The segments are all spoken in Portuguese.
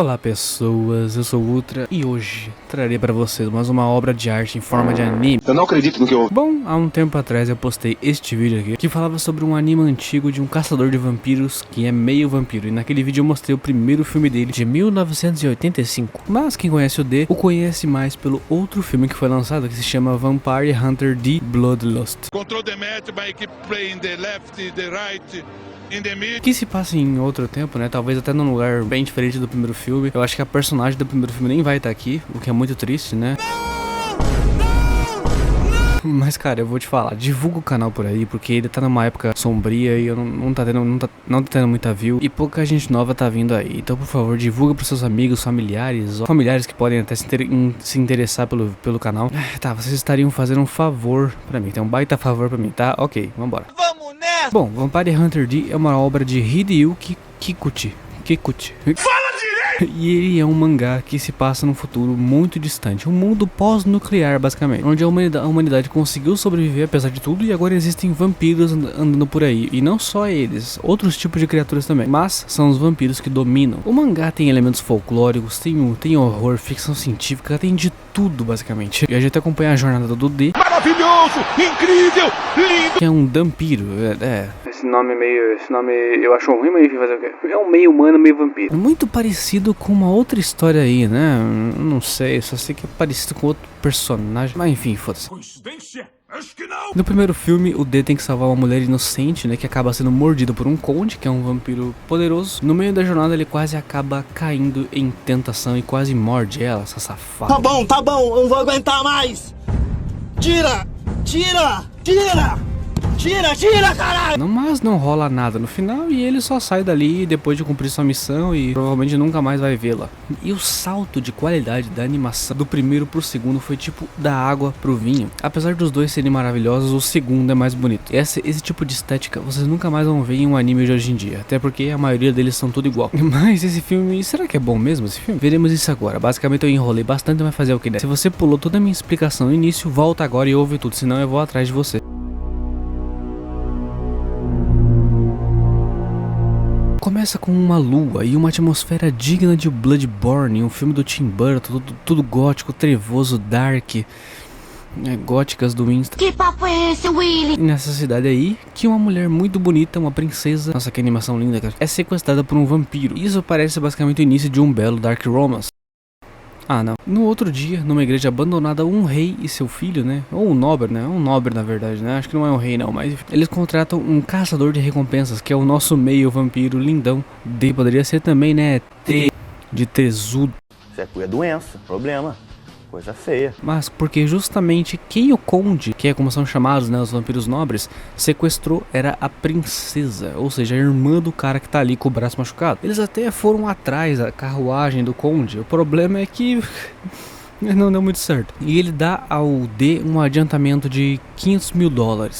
Olá pessoas, eu sou o Ultra e hoje trarei para vocês mais uma obra de arte em forma de anime. Eu não acredito no que eu ouvi. Bom, há um tempo atrás eu postei este vídeo aqui que falava sobre um anime antigo de um caçador de vampiros que é meio vampiro. E naquele vídeo eu mostrei o primeiro filme dele de 1985. Mas quem conhece o D, o conhece mais pelo outro filme que foi lançado que se chama Vampire Hunter D Bloodlust. Control the match by keep playing the left, the right. Que se passa em outro tempo, né? Talvez até num lugar bem diferente do primeiro filme. Eu acho que a personagem do primeiro filme nem vai estar aqui, o que é muito triste, né? Mas cara, eu vou te falar, divulga o canal por aí, porque ele tá numa época sombria e eu não tá tendo muita view e pouca gente nova tá vindo aí. Então por favor, divulga pros seus amigos, familiares, ou familiares que podem até se interessar pelo canal. Tá, vocês estariam fazendo um favor pra mim, tem um baita favor pra mim, tá? Ok, vambora. Vamos nessa! Bom, Vampire Hunter D é uma obra de Hideyuki Kikuchi. Fala direito! E ele é um mangá que se passa num futuro muito distante, um mundo pós-nuclear basicamente, onde a humanidade conseguiu sobreviver apesar de tudo e agora existem vampiros andando por aí. E não só eles, outros tipos de criaturas também, mas são os vampiros que dominam. O mangá tem elementos folclóricos, tem horror, ficção científica, tem de tudo basicamente. E a gente acompanha a jornada do D, Maravilhoso! Incrível! Lindo! que é um vampiro, Esse nome eu acho ruim, mas fazer o quê? É um meio humano, meio vampiro. Muito parecido com uma outra história aí, né? Não sei, só sei que é parecido com outro personagem. Mas enfim, foda-se. Coincidência? Acho que não! No primeiro filme, o D tem que salvar uma mulher inocente, né? Que acaba sendo mordida por um conde, que é um vampiro poderoso. No meio da jornada, ele quase acaba caindo em tentação e quase morde ela, essa safada. Tá bom, eu não vou aguentar mais! Tira, caralho! Mas não rola nada no final e ele só sai dali depois de cumprir sua missão e provavelmente nunca mais vai vê-la. E o salto de qualidade da animação do primeiro pro segundo foi tipo da água pro vinho. Apesar dos dois serem maravilhosos, o segundo é mais bonito. Esse tipo de estética vocês nunca mais vão ver em um anime de hoje em dia, até porque a maioria deles são tudo igual. Mas esse filme, será que é bom mesmo esse filme? Veremos isso agora. Basicamente eu enrolei bastante, mas fazer o que der. Se você pulou toda a minha explicação no início, volta agora e ouve tudo, senão eu vou atrás de você. Começa com uma lua e uma atmosfera digna de Bloodborne, um filme do Tim Burton, tudo gótico, trevoso, dark, góticas do Insta. Que papo é esse, Willy? E nessa cidade aí, que uma mulher muito bonita, uma princesa, nossa que animação linda, cara, é sequestrada por um vampiro. Isso parece basicamente o início de um belo dark romance. Ah, não. No outro dia, numa igreja abandonada, um rei e seu filho, né? Ou um nobre, né? Um nobre, na verdade, né? Acho que não é um rei, não, mas eles contratam um caçador de recompensas, que é o nosso meio vampiro lindão. D poderia ser também, né? T de tesudo. Isso é doença, problema, coisa feia. Mas porque justamente quem o conde, que é como são chamados, né, os vampiros nobres, sequestrou era a princesa, ou seja, a irmã do cara que tá ali com o braço machucado. Eles até foram atrás da carruagem do conde, o problema é que não deu muito certo. E ele dá ao D um adiantamento de $500 mil,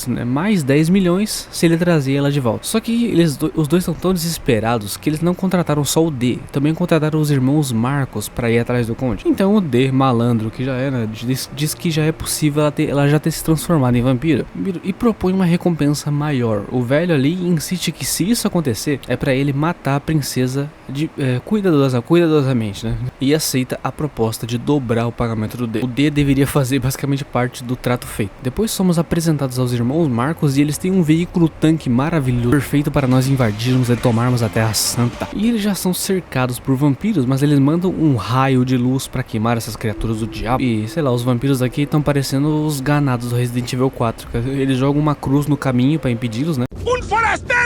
né? Mais 10 milhões se ele trazer ela de volta. Só que os dois estão tão desesperados que eles não contrataram só o D, também contrataram os irmãos Marcos para ir atrás do conde. Então o D, malandro que já é, né, diz que já é possível ela já ter se transformado em vampiro e propõe uma recompensa maior. O velho ali insiste que se isso acontecer é para ele matar a princesa cuidadosamente, né? E aceita a proposta de dobrar o pagamento do D. O D deveria fazer basicamente parte do trato feito. Depois somos apresentados aos irmãos Marcos e eles têm um veículo tanque maravilhoso, perfeito para nós invadirmos e tomarmos a Terra Santa. E eles já são cercados por vampiros, mas eles mandam um raio de luz para queimar essas criaturas do diabo. E sei lá, os vampiros aqui estão parecendo os ganados do Resident Evil 4. Eles jogam uma cruz no caminho para impedi-los, né? Um forasteiro!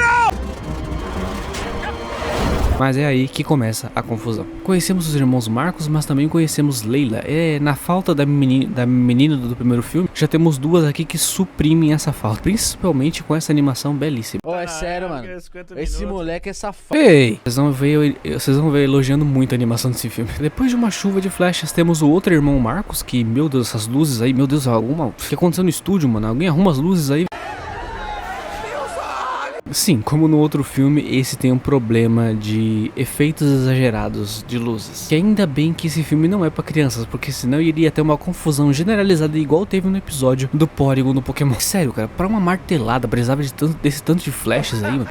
Mas é aí que começa a confusão. Conhecemos os irmãos Marcos, mas também conhecemos Leila. Na falta da menina do primeiro filme, já temos duas aqui que suprimem essa falta. Principalmente com essa animação belíssima. É sério, mano. Esse moleque é safado. Ei! Vocês vão ver elogiando muito a animação desse filme. Depois de uma chuva de flechas, temos o outro irmão Marcos, que, meu Deus, essas luzes aí, meu Deus, o que aconteceu no estúdio, mano? Alguém arruma as luzes aí. Sim, como no outro filme, esse tem um problema de efeitos exagerados de luzes. Que ainda bem que esse filme não é pra crianças, porque senão iria ter uma confusão generalizada igual teve no episódio do Porygon no Pokémon. Sério, cara, pra uma martelada precisava desse tanto de flashes aí, mano.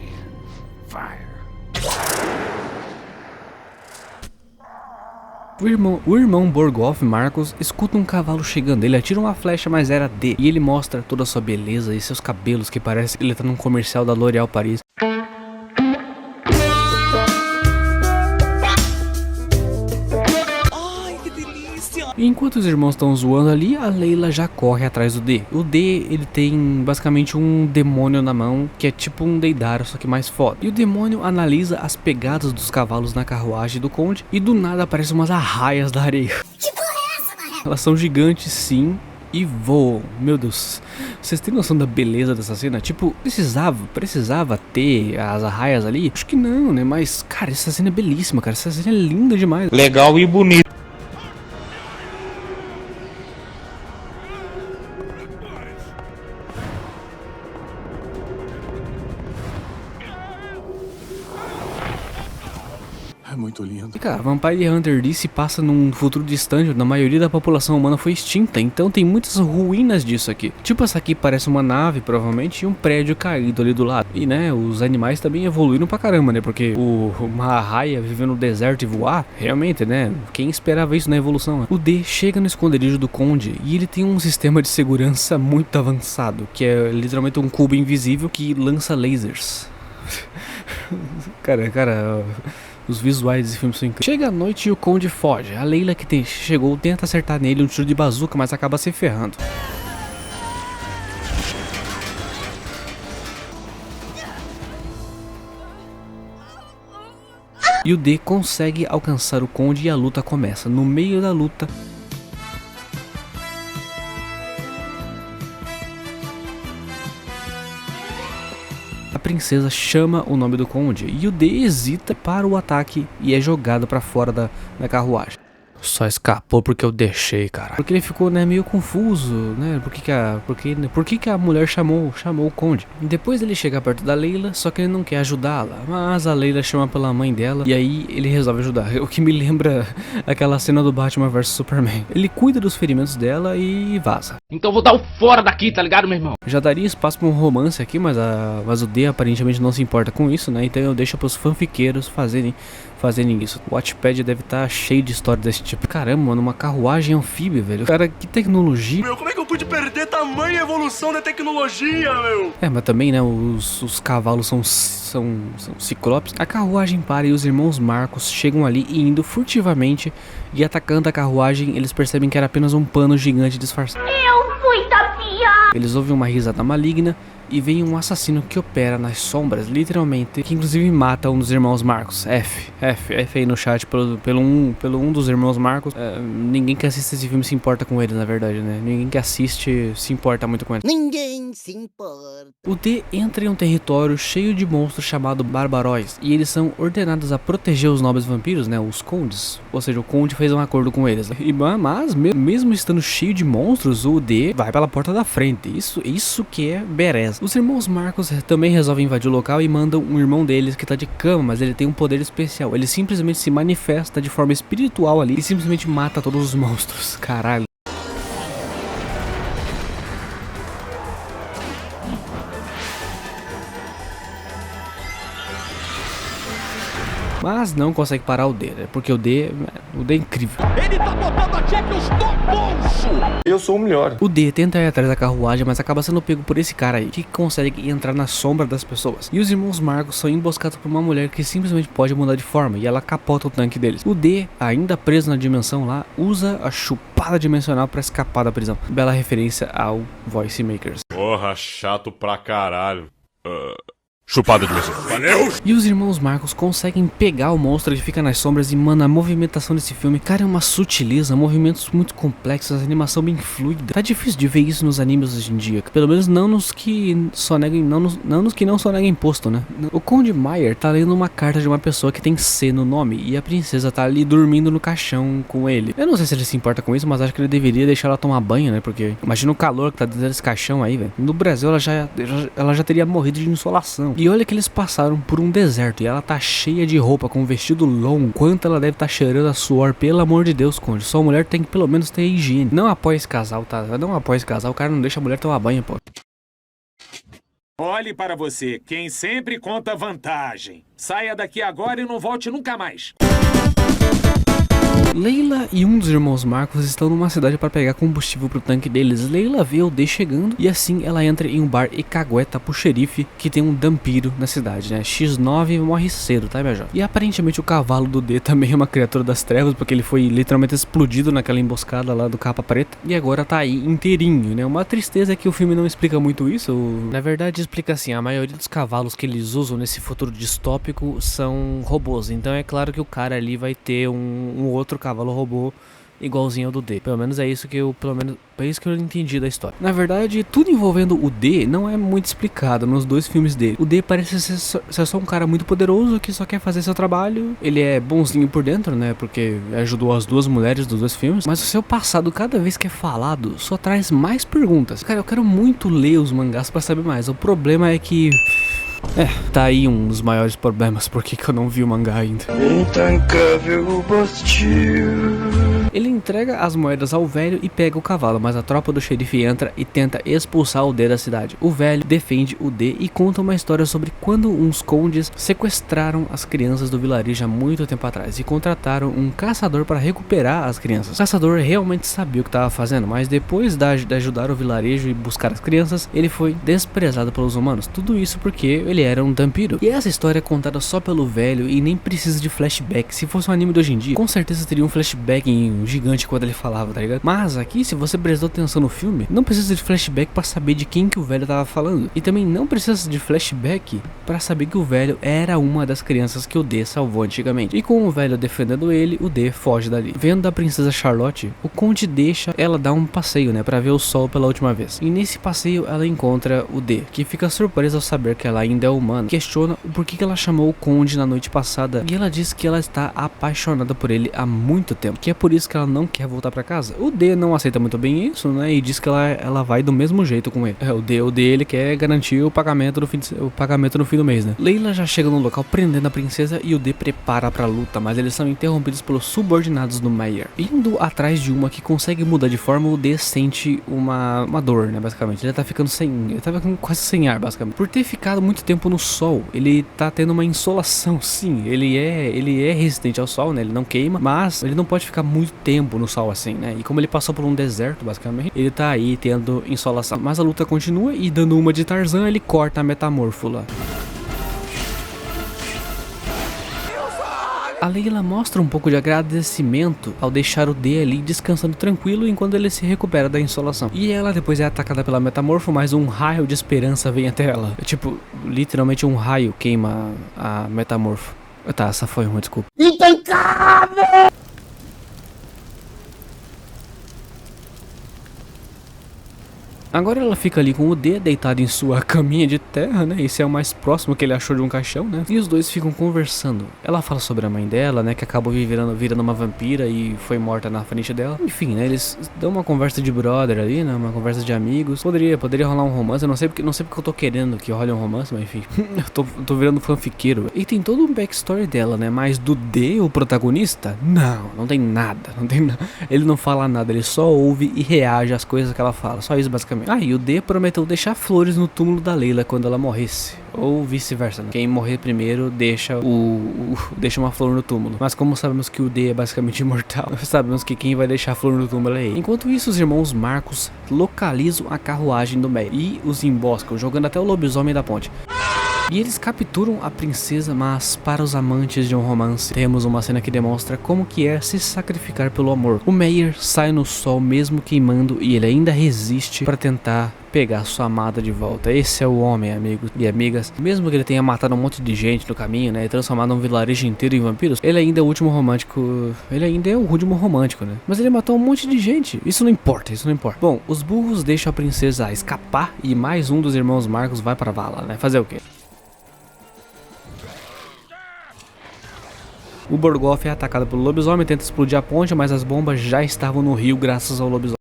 O irmão Borgoff, Marcos, escuta um cavalo chegando. Ele atira uma flecha, mas era D. E ele mostra toda a sua beleza e seus cabelos, que parece que ele tá num comercial da L'Oréal Paris. E enquanto os irmãos estão zoando ali, a Layla já corre atrás do D. O D, ele tem basicamente um demônio na mão, que é tipo um Deidara, só que mais foda. E o demônio analisa as pegadas dos cavalos na carruagem do conde, e do nada aparecem umas arraias da areia. Que porra é essa, na real? Elas são gigantes, sim, e voam. Meu Deus, vocês têm noção da beleza dessa cena? Tipo, precisava ter as arraias ali? Acho que não, né? Mas, cara, essa cena é belíssima, cara. Essa cena é linda demais. Legal e bonito. É muito lindo. E cara, Vampire Hunter D se passa num futuro distante onde a maioria da população humana foi extinta, então tem muitas ruínas disso aqui. Tipo, essa aqui parece uma nave, provavelmente, e um prédio caído ali do lado. E né, os animais também evoluíram pra caramba, né? Porque uma arraia viver no deserto e voar, realmente, né? Quem esperava isso na evolução, né? O D chega no esconderijo do conde e ele tem um sistema de segurança muito avançado, que é literalmente um cubo invisível que lança lasers. Cara... Os visuais desse filme são incríveis. Chega a noite e o conde foge. A Layla que chegou tenta acertar nele um tiro de bazuca, mas acaba se ferrando. E o D consegue alcançar o conde e a luta começa. No meio da luta, a princesa chama o nome do conde e o D hesita para o ataque e é jogado para fora da carruagem. Só escapou porque eu deixei, cara. Porque ele ficou, né, meio confuso, né? Por que a mulher chamou o conde? E depois ele chega perto da Layla, só que ele não quer ajudá-la. Mas a Layla chama pela mãe dela e aí ele resolve ajudar. O que me lembra aquela cena do Batman vs Superman. Ele cuida dos ferimentos dela e vaza. Então vou dar o fora daqui, tá ligado, meu irmão? Já daria espaço para um romance aqui, mas o D aparentemente não se importa com isso, né? Então eu deixo pros fanfiqueiros fazerem isso. O Wattpad deve estar cheio de histórias desse tipo. Caramba, mano, uma carruagem anfíbia, velho. Cara, que tecnologia. Meu, como é que eu pude perder tamanha evolução da tecnologia, meu? É, mas também, né, os cavalos são ciclopes. A carruagem para e os irmãos Marcos chegam ali e indo furtivamente e atacando a carruagem, eles percebem que era apenas um pano gigante disfarçado. Eu fui tapiar! Eles ouvem uma risada maligna e vem um assassino que opera nas sombras, literalmente, que inclusive mata um dos irmãos Marcos. F aí no chat pelo um dos irmãos Marcos. Ninguém que assiste esse filme se importa com eles, na verdade, né? Ninguém que assiste se importa muito com eles. Ninguém se importa. O D entra em um território cheio de monstros chamado Barbaróis, e eles são ordenados a proteger os nobres vampiros, né? Os condes. Ou seja, o conde fez um acordo com eles. Mas mesmo estando cheio de monstros, o D vai pela porta da frente. Isso que é bereza. Os irmãos Marcos também resolvem invadir o local e mandam um irmão deles que tá de cama, mas ele tem um poder especial. Ele simplesmente se manifesta de forma espiritual ali e simplesmente mata todos os monstros. Caralho. Mas não consegue parar o D, né? Porque o D é incrível. Ele tá botando a Champions no bolso! Eu sou o melhor. O D tenta ir atrás da carruagem, mas acaba sendo pego por esse cara aí, que consegue entrar na sombra das pessoas. E os irmãos Marcos são emboscados por uma mulher que simplesmente pode mudar de forma, e ela capota o tanque deles. O D, ainda preso na dimensão lá, usa a chupada dimensional pra escapar da prisão. Bela referência ao Voice Makers. Porra, chato pra caralho. Chupada de missão. Valeu! E os irmãos Marcos conseguem pegar o monstro que fica nas sombras e, mano, a movimentação desse filme, cara, é uma sutileza, movimentos muito complexos, animação bem fluida. Tá difícil de ver isso nos animes hoje em dia, pelo menos não nos que soneguem, não nos que não soneguem imposto, né? O Conde Meyer tá lendo uma carta de uma pessoa que tem C no nome e a princesa tá ali dormindo no caixão com ele. Eu não sei se ele se importa com isso, mas acho que ele deveria deixar ela tomar banho, né? Porque imagina o calor que tá dentro desse caixão aí, velho. No Brasil ela já teria morrido de insolação. E olha que eles passaram por um deserto e ela tá cheia de roupa, com um vestido longo. Quanto ela deve estar cheirando a suor, pelo amor de Deus, conde. Sua mulher tem que pelo menos ter higiene. Não apoia esse casal, tá? Não apoia esse casal, o cara não deixa a mulher tomar banho, pô. Olhe para você, quem sempre conta vantagem. Saia daqui agora e não volte nunca mais. Leila e um dos irmãos Marcos estão numa cidade para pegar combustível pro tanque deles. Leila vê o D chegando e assim ela entra em um bar e cagueta pro xerife que tem um dampiro na cidade, né? X9 morre cedo, tá, minha jovem? E aparentemente o cavalo do D também é uma criatura das trevas, porque ele foi literalmente explodido naquela emboscada lá do Capa Preta e agora tá aí inteirinho, né? Uma tristeza é que o filme não explica muito isso. Na verdade explica assim, a maioria dos cavalos que eles usam nesse futuro distópico são robôs, então é claro que o cara ali vai ter um outro cavalo robô igualzinho ao do D. Pelo menos é isso que eu entendi da história. Na verdade, tudo envolvendo o D não é muito explicado nos dois filmes dele. O D parece ser só um cara muito poderoso que só quer fazer seu trabalho. Ele é bonzinho por dentro, né? Porque ajudou as duas mulheres dos dois filmes. Mas o seu passado, cada vez que é falado, só traz mais perguntas. Cara, eu quero muito ler os mangás pra saber mais. O problema é que... tá aí um dos maiores problemas, porque que eu não vi o mangá ainda. Ele entrega as moedas ao velho e pega o cavalo, mas a tropa do xerife entra e tenta expulsar o D da cidade. O velho defende o D e conta uma história sobre quando uns condes sequestraram as crianças do vilarejo há muito tempo atrás e contrataram um caçador para recuperar as crianças. O caçador realmente sabia o que estava fazendo, mas depois de ajudar o vilarejo e buscar as crianças, ele foi desprezado pelos humanos. Tudo isso porque ele era um vampiro. E essa história é contada só pelo velho e nem precisa de flashback. Se fosse um anime de hoje em dia, com certeza teria um flashback gigante quando ele falava, tá ligado? Mas aqui, se você prestou atenção no filme, não precisa de flashback pra saber de quem que o velho tava falando. E também não precisa de flashback pra saber que o velho era uma das crianças que o D salvou antigamente. E com o velho defendendo ele, o D foge dali. Vendo a princesa Charlotte, o conde deixa ela dar um passeio, né, pra ver o sol pela última vez. E nesse passeio ela encontra o D, que fica surpresa ao saber que ela ainda é humana. Questiona o porquê que ela chamou o conde na noite passada e ela diz que ela está apaixonada por ele há muito tempo, que é por isso que ela não quer voltar pra casa. O D não aceita muito bem isso, né, e diz que ela vai do mesmo jeito com ele. O D ele quer garantir o pagamento no fim do mês, né. Leila já chega no local prendendo a princesa e o D prepara pra luta, mas eles são interrompidos pelos subordinados do Meyer. Indo atrás de uma que consegue mudar de forma, o D sente uma dor, né, basicamente. Ele tá ficando quase sem ar, basicamente. Por ter ficado muito tempo no sol, ele tá tendo uma insolação, sim. Ele é resistente ao sol, né, ele não queima, mas ele não pode ficar muito tempo no sol assim, né, e como ele passou por um deserto, basicamente, ele tá aí tendo insolação. Mas a luta continua e dando uma de Tarzan, ele corta a metamorfo lá. A Leila mostra um pouco de agradecimento ao deixar o D ali descansando tranquilo enquanto ele se recupera da insolação. E ela depois é atacada pela metamorfo, mas um raio de esperança vem até ela. Tipo, literalmente um raio queima a metamorfo. Tá, essa foi uma desculpa. Intancável! Agora ela fica ali com o D deitado em sua caminha de terra, né? Esse é o mais próximo que ele achou de um caixão, né? E os dois ficam conversando. Ela fala sobre a mãe dela, né? Que acabou virando uma vampira e foi morta na frente dela. Enfim, né? Eles dão uma conversa de brother ali, né? Uma conversa de amigos. Poderia rolar um romance. Eu não sei porque eu tô querendo que role um romance, mas enfim. eu tô virando fanfiqueiro. E tem todo um backstory dela, né? Mas do D, o protagonista? Não tem nada. Ele não fala nada. Ele só ouve e reage às coisas que ela fala. Só isso, basicamente. E o D prometeu deixar flores no túmulo da Leila quando ela morresse. Ou vice-versa, né? Quem morrer primeiro deixa uma flor no túmulo. Mas como sabemos que o D é basicamente imortal, sabemos que quem vai deixar a flor no túmulo é ele. Enquanto isso, os irmãos Marcos localizam a carruagem do Meyer e os emboscam, jogando até o lobisomem da ponte. E eles capturam a princesa, mas para os amantes de um romance, temos uma cena que demonstra como que é se sacrificar pelo amor. O Meyer sai no sol mesmo queimando e ele ainda resiste para tentar pegar sua amada de volta. Esse é o homem, amigos e amigas. Mesmo que ele tenha matado um monte de gente no caminho, né, e transformado um vilarejo inteiro em vampiros, ele ainda é o último romântico. Ele ainda é o último romântico, né? Mas ele matou um monte de gente. Isso não importa. Bom, os burros deixam a princesa escapar e mais um dos irmãos Marcos vai para a vala, né? Fazer o quê? O Borgoff é atacado pelo lobisomem, tenta explodir a ponte, mas as bombas já estavam no rio graças ao lobisomem.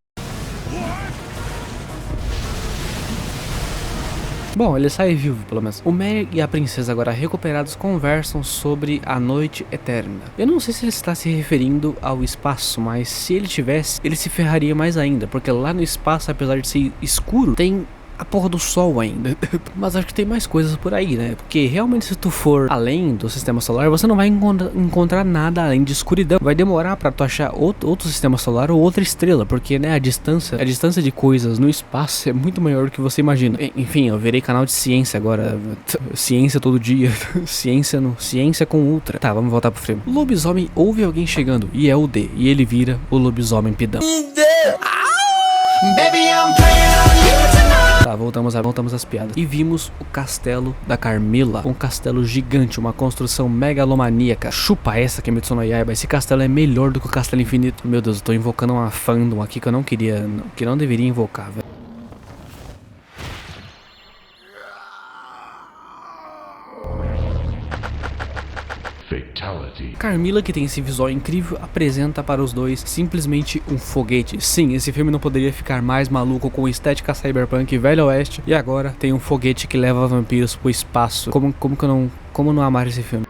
Bom, ele sai vivo, pelo menos. O Meyer e a princesa, agora recuperados, conversam sobre a noite eterna. Eu não sei se ele está se referindo ao espaço, mas se ele tivesse, ele se ferraria mais ainda, porque lá no espaço, apesar de ser escuro, tem a porra do sol ainda. Mas acho que tem mais coisas por aí, né? Porque realmente se tu for além do sistema solar, você não vai encontrar nada além de escuridão. Vai demorar pra tu achar outro sistema solar ou outra estrela, porque, né, a distância de coisas no espaço é muito maior do que você imagina. Enfim, eu virei canal de ciência agora. Ciência todo dia. Ciência com ultra. Tá, vamos voltar pro filme. O lobisomem ouve alguém chegando e é o D. E ele vira o lobisomem pidão. Tá, voltamos às piadas. E vimos o castelo da Carmilla. Um castelo gigante, uma construção megalomaníaca. Chupa essa, Kimetsu no Yaiba. Esse castelo é melhor do que o Castelo Infinito. Meu Deus, eu tô invocando uma fandom aqui que eu não queria, que não deveria invocar, velho. Carmilla, que tem esse visual incrível, apresenta para os dois simplesmente um foguete. Sim, esse filme não poderia ficar mais maluco com estética cyberpunk velho oeste. E agora tem um foguete que leva vampiros pro espaço. Como não amar esse filme?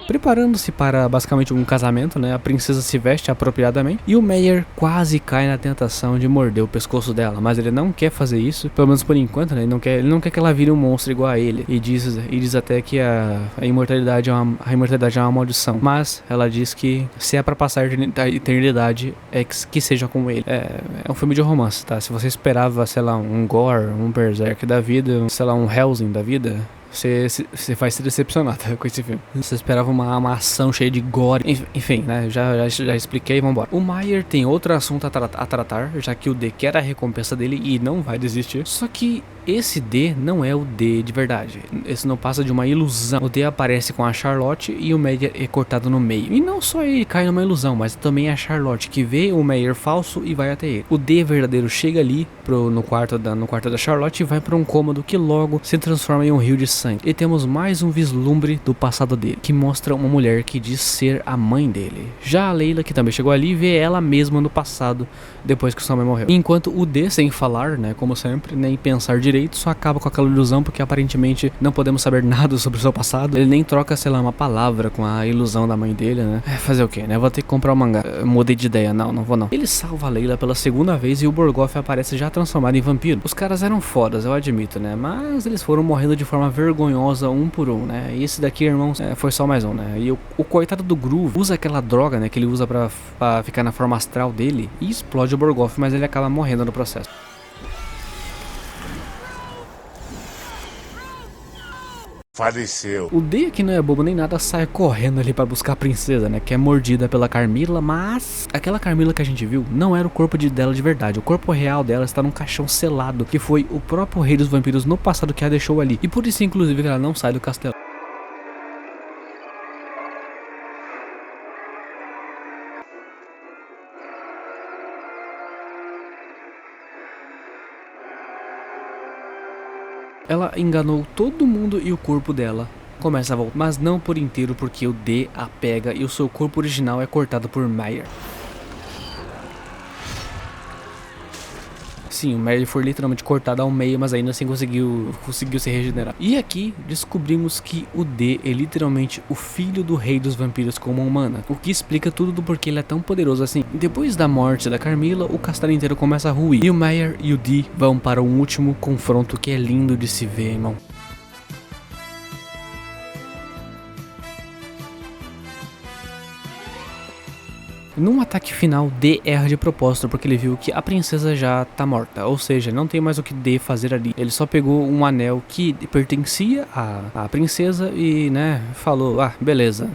Preparando-se para basicamente um casamento, né? A princesa se veste apropriadamente e o Meyer quase cai na tentação de morder o pescoço dela, mas ele não quer fazer isso, pelo menos por enquanto, né? Ele não quer que ela vire um monstro igual a ele. E diz até que a imortalidade é uma maldição. Mas ela diz que se é para passar a eternidade, é que seja com ele. É um filme de romance, tá? Se você esperava, sei lá, um Gore, um Berserk da vida, sei lá, um Hellsing da vida, você vai se decepcionar, tá, com esse filme. Você esperava uma ação cheia de gore. Enfim, né? Já expliquei, vambora. O Meyer tem outro assunto a tratar, já que o D quer a recompensa dele e não vai desistir. Só que esse D não é o D de verdade. Esse não passa de uma ilusão. O D aparece com a Charlotte e o Meyer é cortado no meio. E não só ele cai numa ilusão, mas também a Charlotte, que vê o Meyer falso e vai até ele. O D verdadeiro chega ali no quarto da Charlotte e vai para um cômodo que logo se transforma em um rio de sangue. E temos mais um vislumbre do passado dele, que mostra uma mulher que diz ser a mãe dele. Já a Layla, que também chegou ali, vê ela mesma no passado, depois que sua mãe morreu. Enquanto o D, sem falar, né, como sempre, nem pensar direito, só acaba com aquela ilusão, porque aparentemente não podemos saber nada sobre o seu passado. Ele nem troca, sei lá, uma palavra com a ilusão da mãe dele, né? Fazer o quê, né? Vou ter que comprar o mangá. Mudei de ideia, não vou não. Ele salva a Layla pela segunda vez e o Borgoff aparece já transformado em vampiro. Os caras eram fodas, eu admito, né? Mas eles foram morrendo de forma vergonhosa um por um, né? E esse daqui, irmãos, foi só mais um, né? E o coitado do Groove usa aquela droga, né? Que ele usa pra ficar na forma astral dele e explode o Borgoff, mas ele acaba morrendo no processo. Faleceu. O D, que não é bobo nem nada, sai correndo ali pra buscar a princesa, né? Que é mordida pela Carmilla, mas aquela Carmilla que a gente viu não era o corpo dela de verdade. O corpo real dela está num caixão selado, que foi o próprio rei dos vampiros no passado que a deixou ali. E por isso, inclusive, que ela não sai do castelo. Ela enganou todo mundo e o corpo dela começa a voltar, mas não por inteiro, porque o D a pega e o seu corpo original é cortado por Meyer. Sim, o Meyer foi literalmente cortado ao meio, mas ainda assim conseguiu se regenerar. E aqui descobrimos que o D é literalmente o filho do rei dos vampiros como humana, o que explica tudo do porquê ele é tão poderoso assim. Depois da morte da Carmilla, o castelo inteiro começa a ruir, e o Meyer e o D vão para um último confronto que é lindo de se ver, irmão. Num ataque final, D erra de propósito porque ele viu que a princesa já tá morta, ou seja, não tem mais o que D fazer ali. Ele só pegou um anel que pertencia à princesa e, né, falou, beleza,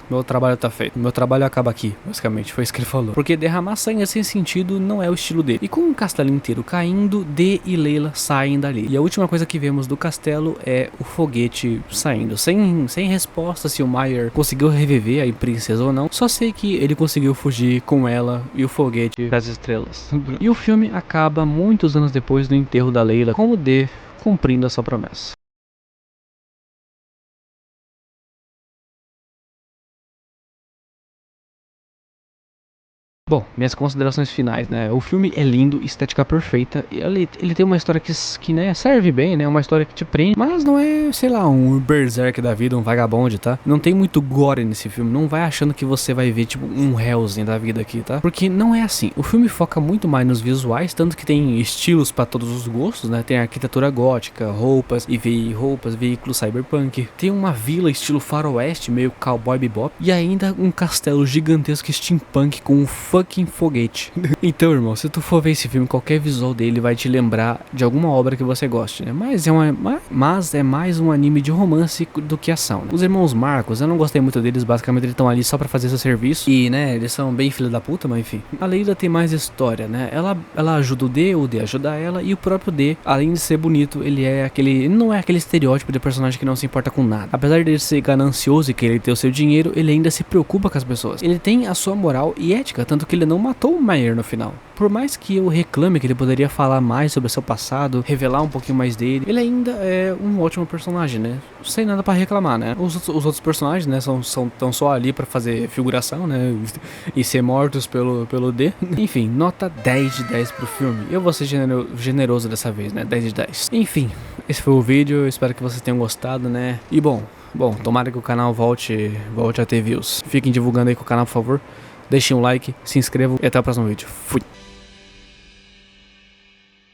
meu trabalho tá feito, meu trabalho acaba aqui, basicamente, foi isso que ele falou. Porque derramar sangue sem sentido não é o estilo dele. E com o castelo inteiro caindo, D e Layla saem dali. E a última coisa que vemos do castelo é o foguete saindo. Sem resposta se o Meyer conseguiu reviver a princesa ou não. Só sei que ele conseguiu fugir com ela e o foguete das estrelas. E o filme acaba muitos anos depois do enterro da Layla, com o D cumprindo a sua promessa. Bom, minhas considerações finais, né? O filme é lindo, estética perfeita. Ele tem uma história que né, serve bem, né? Uma história que te prende, mas não é, sei lá, um berserk da vida, um vagabonde, tá? Não tem muito gore nesse filme. Não vai achando que você vai ver, tipo, um Hellsing da vida aqui, tá? Porque não é assim. O filme foca muito mais nos visuais, tanto que tem estilos pra todos os gostos, né? Tem arquitetura gótica, roupas, veículos cyberpunk. Tem uma vila estilo faroeste, meio cowboy bebop. E ainda um castelo gigantesco steampunk com um fucking foguete. Então, irmão, se tu for ver esse filme, qualquer visual dele vai te lembrar de alguma obra que você goste, né? Mas é mais um anime de romance do que ação, né? Os irmãos Marcos, eu não gostei muito deles, basicamente eles estão ali só pra fazer seu serviço. E, né, eles são bem filha da puta, mas enfim. A Leila tem mais história, né? Ela ajuda o D ajuda ela, e o próprio D, além de ser bonito, ele não é aquele estereótipo de personagem que não se importa com nada. Apesar dele ser ganancioso e querer ter o seu dinheiro, ele ainda se preocupa com as pessoas. Ele tem a sua moral e ética, tanto que ele não matou o Meyer no final. Por mais que eu reclame que ele poderia falar mais sobre o seu passado, revelar um pouquinho mais dele, ele ainda é um ótimo personagem, né? Sem nada pra reclamar, né? Os outros personagens, né, tão só ali pra fazer figuração, né? E ser mortos pelo D. Enfim, nota 10 de 10 pro filme. Eu vou ser generoso dessa vez, né? 10 de 10. Enfim, esse foi o vídeo. Eu espero que vocês tenham gostado, né? E bom, tomara que o canal volte a ter views. Fiquem divulgando aí com o canal, por favor. Deixem um like, se inscrevam e até o próximo vídeo. Fui!